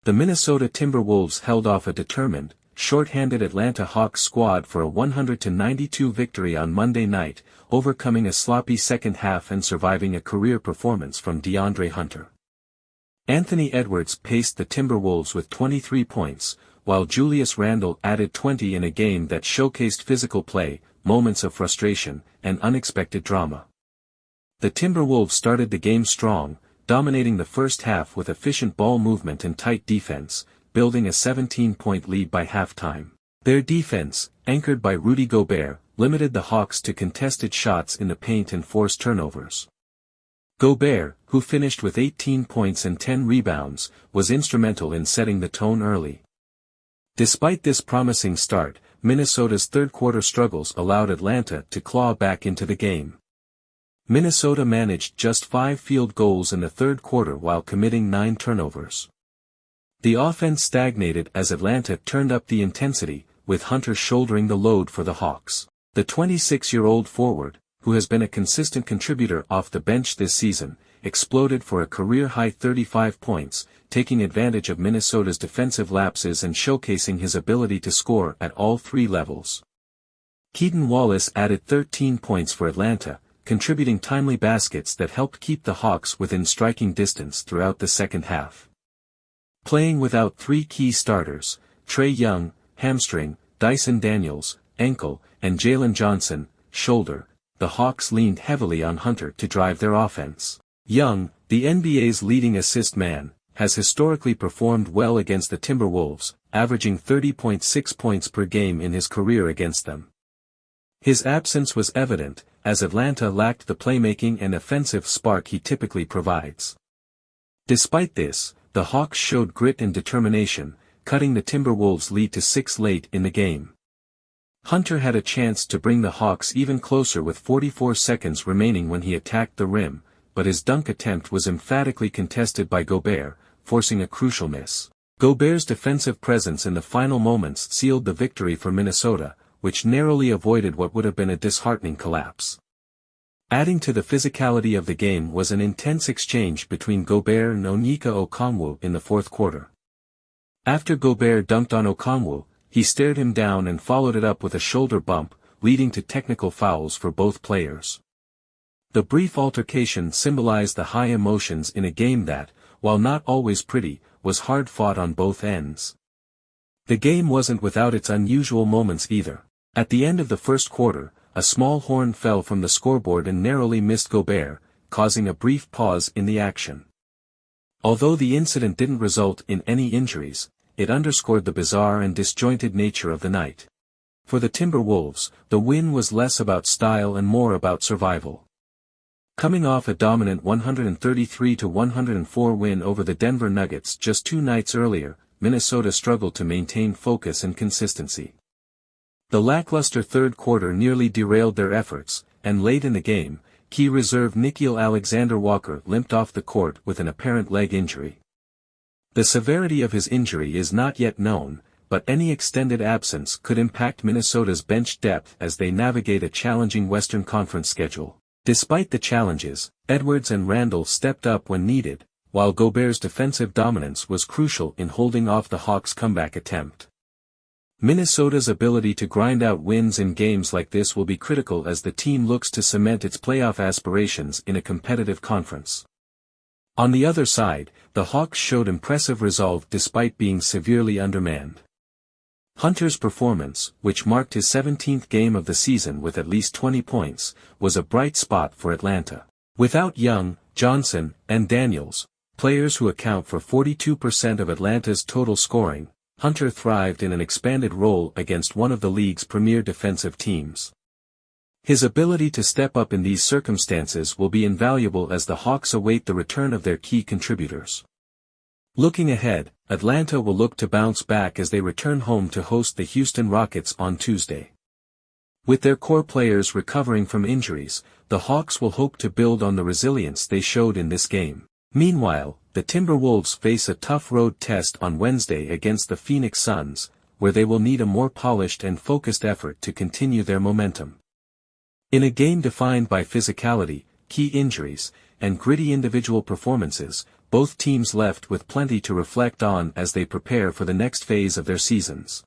The Minnesota Timberwolves held off a determined, short-handed Atlanta Hawks squad for a 100-92 victory on Monday night, overcoming a sloppy second half and surviving a career performance from DeAndre Hunter. Anthony Edwards paced the Timberwolves with 23 points, while Julius Randle added 20 in a game that showcased physical play, moments of frustration, and unexpected drama. The Timberwolves started the game strong, dominating the first half with efficient ball movement and tight defense, building a 17-point lead by halftime. Their defense, anchored by Rudy Gobert, limited the Hawks to contested shots in the paint and forced turnovers. Gobert, who finished with 18 points and 10 rebounds, was instrumental in setting the tone early. Despite this promising start, Minnesota's third-quarter struggles allowed Atlanta to claw back into the game. Minnesota managed just 5 field goals in the third quarter while committing 9 turnovers. The offense stagnated as Atlanta turned up the intensity, with Hunter shouldering the load for the Hawks. The 26-year-old forward, who has been a consistent contributor off the bench this season, exploded for a career-high 35 points, taking advantage of Minnesota's defensive lapses and showcasing his ability to score at all 3 levels. Keaton Wallace added 13 points for Atlanta, contributing timely baskets that helped keep the Hawks within striking distance throughout the second half. Playing without 3 key starters, Trae Young, hamstring, Dyson Daniels, ankle, and Jalen Johnson, shoulder, the Hawks leaned heavily on Hunter to drive their offense. Young, the NBA's leading assist man, has historically performed well against the Timberwolves, averaging 30.6 points per game in his career against them. His absence was evident, as Atlanta lacked the playmaking and offensive spark he typically provides. Despite this, the Hawks showed grit and determination, cutting the Timberwolves' lead to 6 late in the game. Hunter had a chance to bring the Hawks even closer with 44 seconds remaining when he attacked the rim, but his dunk attempt was emphatically contested by Gobert, forcing a crucial miss. Gobert's defensive presence in the final moments sealed the victory for Minnesota, which narrowly avoided what would have been a disheartening collapse. Adding to the physicality of the game was an intense exchange between Gobert and Onyeka Okongwu in the fourth quarter. After Gobert dunked on Okongwu, he stared him down and followed it up with a shoulder bump, leading to technical fouls for both players. The brief altercation symbolized the high emotions in a game that, while not always pretty, was hard-fought on both ends. The game wasn't without its unusual moments either. At the end of the first quarter, a small horn fell from the scoreboard and narrowly missed Gobert, causing a brief pause in the action. Although the incident didn't result in any injuries, it underscored the bizarre and disjointed nature of the night. For the Timberwolves, the win was less about style and more about survival. Coming off a dominant 133-104 win over the Denver Nuggets just 2 nights earlier, Minnesota struggled to maintain focus and consistency. The lackluster third quarter nearly derailed their efforts, and late in the game, key reserve Nickeil Alexander-Walker limped off the court with an apparent leg injury. The severity of his injury is not yet known, but any extended absence could impact Minnesota's bench depth as they navigate a challenging Western Conference schedule. Despite the challenges, Edwards and Randle stepped up when needed, while Gobert's defensive dominance was crucial in holding off the Hawks' comeback attempt. Minnesota's ability to grind out wins in games like this will be critical as the team looks to cement its playoff aspirations in a competitive conference. On the other side, the Hawks showed impressive resolve despite being severely undermanned. Hunter's performance, which marked his 17th game of the season with at least 20 points, was a bright spot for Atlanta. Without Young, Johnson, and Daniels, players who account for 42% of Atlanta's total scoring, Hunter thrived in an expanded role against one of the league's premier defensive teams. His ability to step up in these circumstances will be invaluable as the Hawks await the return of their key contributors. Looking ahead, Atlanta will look to bounce back as they return home to host the Houston Rockets on Tuesday. With their core players recovering from injuries, the Hawks will hope to build on the resilience they showed in this game. Meanwhile, the Timberwolves face a tough road test on Wednesday against the Phoenix Suns, where they will need a more polished and focused effort to continue their momentum. In a game defined by physicality, key injuries, and gritty individual performances, both teams left with plenty to reflect on as they prepare for the next phase of their seasons.